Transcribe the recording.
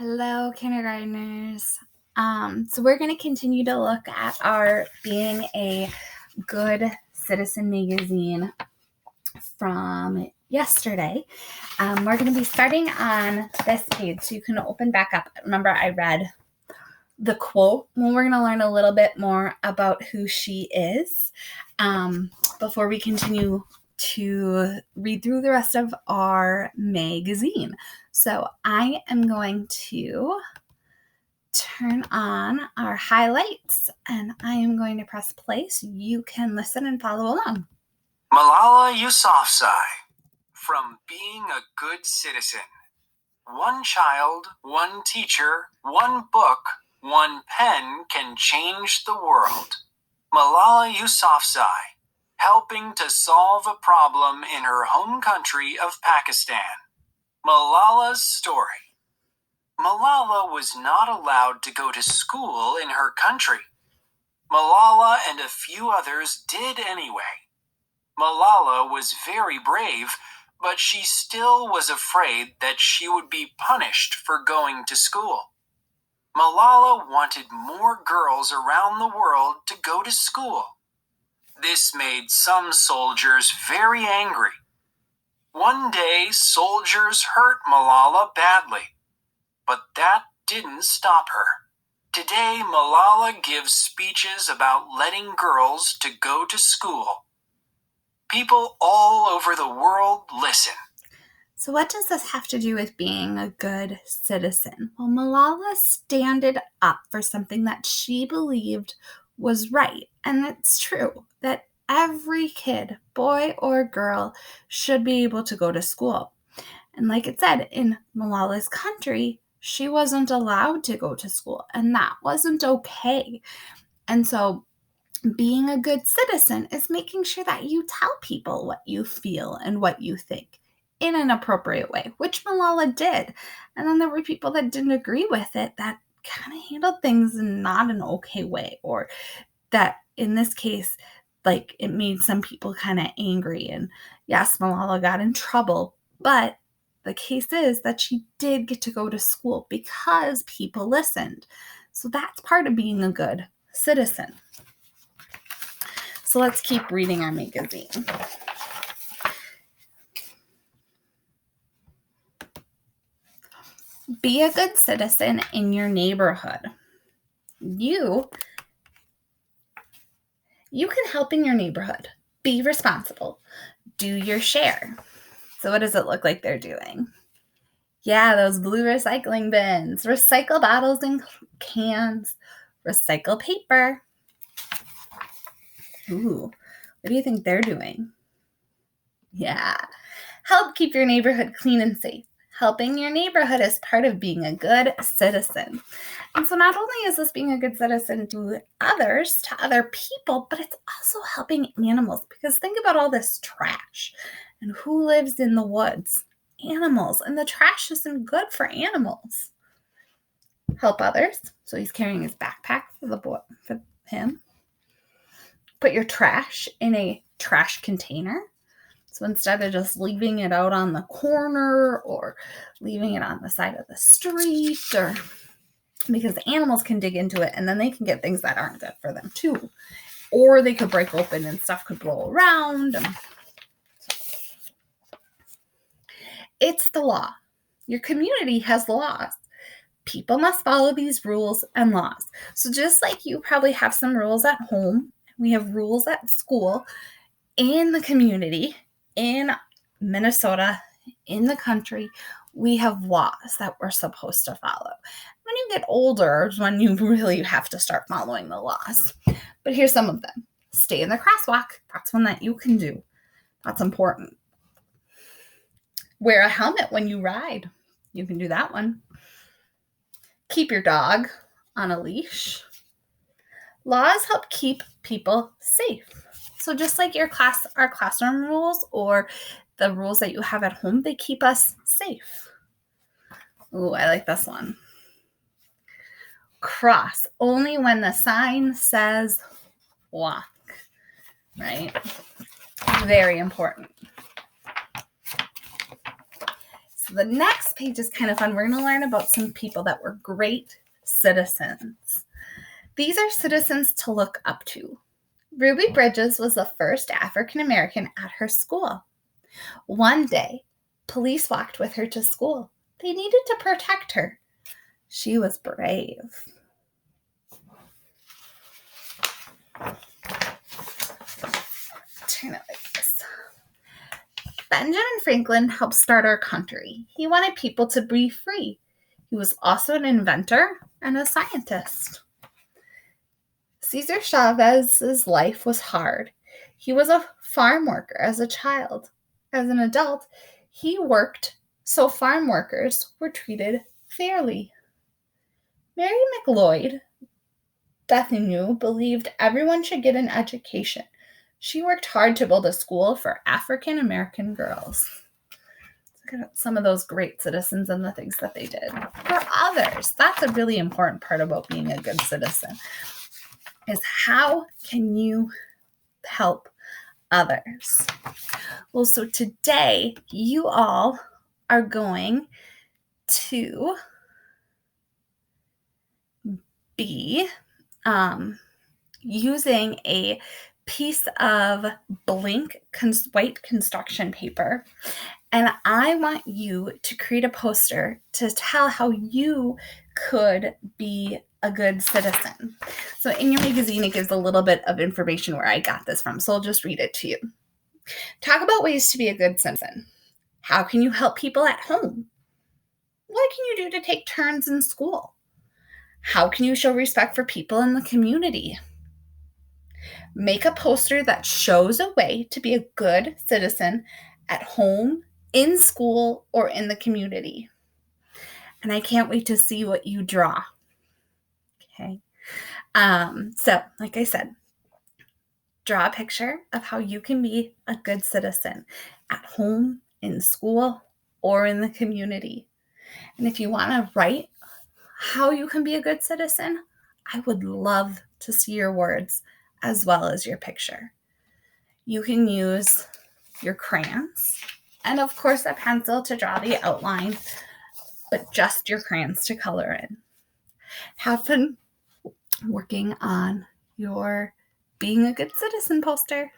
Hello, kindergartners. So we're going to continue to look at our Being a Good Citizen magazine from yesterday. We're going to be starting on this page, so you can open back up. Remember, I read the quote. Well, we're going to learn a little bit more about who she is before we continue to read through the rest of our magazine. So I am going to turn on our highlights and I am going to press play so you can listen and follow along. Malala Yousafzai, from Being a Good Citizen. One child, one teacher, one book, one pen can change the world. Malala Yousafzai, helping to solve a problem in her home country of Pakistan. Malala's story. Malala was not allowed to go to school in her country. Malala and a few others did anyway. Malala was very brave, but she still was afraid that she would be punished for going to school. Malala wanted more girls around the world to go to school. This made some soldiers very angry. One day, soldiers hurt Malala badly, but that didn't stop her. Today, Malala gives speeches about letting girls to go to school. People all over the world listen. So what does this have to do with being a good citizen? Well, Malala stood up for something that she believed was right. And it's true that every kid, boy or girl, should be able to go to school. And like it said, in Malala's country, she wasn't allowed to go to school, and that wasn't okay. And so being a good citizen is making sure that you tell people what you feel and what you think in an appropriate way, which Malala did. And then there were people that didn't agree with it that kind of handled things in not an okay way, or that in this case, like, it made some people kind of angry. And yes, Malala got in trouble, but the case is that she did get to go to school because people listened. So that's part of being a good citizen. So let's keep reading our magazine. Be a good citizen in your neighborhood. You can help in your neighborhood. Be responsible. Do your share. So what does it look like they're doing? Yeah, those blue recycling bins. Recycle bottles and cans. Recycle paper. Ooh, what do you think they're doing? Yeah. Help keep your neighborhood clean and safe. Helping your neighborhood is part of being a good citizen. And so not only is this being a good citizen to others, to other people, but it's also helping animals, because think about all this trash. And who lives in the woods? Animals. And the trash isn't good for animals. Help others. So he's carrying his backpack for him. Put your trash in a trash container. So instead of just leaving it out on the corner or leaving it on the side of the street, or because the animals can dig into it and then they can get things that aren't good for them too. Or they could break open and stuff could blow around. It's the law. Your community has laws. People must follow these rules and laws. So just like you probably have some rules at home, we have rules at school, in the community, in Minnesota, in the country, we have laws that we're supposed to follow. When you get older is when you really have to start following the laws. But here's some of them. Stay in the crosswalk. That's one that you can do. That's important. Wear a helmet when you ride. You can do that one. Keep your dog on a leash. Laws help keep people safe. So just like our classroom rules or the rules that you have at home, they keep us safe. Ooh, I like this one. Cross only when the sign says walk, right? Very important. So the next page is kind of fun. We're going to learn about some people that were great citizens. These are citizens to look up to. Ruby Bridges was the first African American at her school. One day, police walked with her to school. They needed to protect her. She was brave. Turn it like this. Benjamin Franklin helped start our country. He wanted people to be free. He was also an inventor and a scientist. Cesar Chavez's life was hard. He was a farm worker as a child. As an adult, he worked so farm workers were treated fairly. Mary McLeod Bethune believed everyone should get an education. She worked hard to build a school for African American girls. Look at some of those great citizens and the things that they did for others. That's a really important part about being a good citizen, is how can you help others? Well, so today you all are going to be using a piece of blank white construction paper, and I want you to create a poster to tell how you could be a good citizen. So in your magazine, it gives a little bit of information where I got this from, so I'll just read it to you. Talk about ways to be a good citizen. How can you help people at home? What can you do to take turns in school? How can you show respect for people in the community? Make a poster that shows a way to be a good citizen at home, in school, or in the community. And I can't wait to see what you draw. Okay. So, like I said, draw a picture of how you can be a good citizen at home, in school, or in the community. And if you want to write how you can be a good citizen, I would love to see your words as well as your picture. You can use your crayons and, of course, a pencil to draw the outline, but just your crayons to color in. Have fun working on your being a good citizen poster.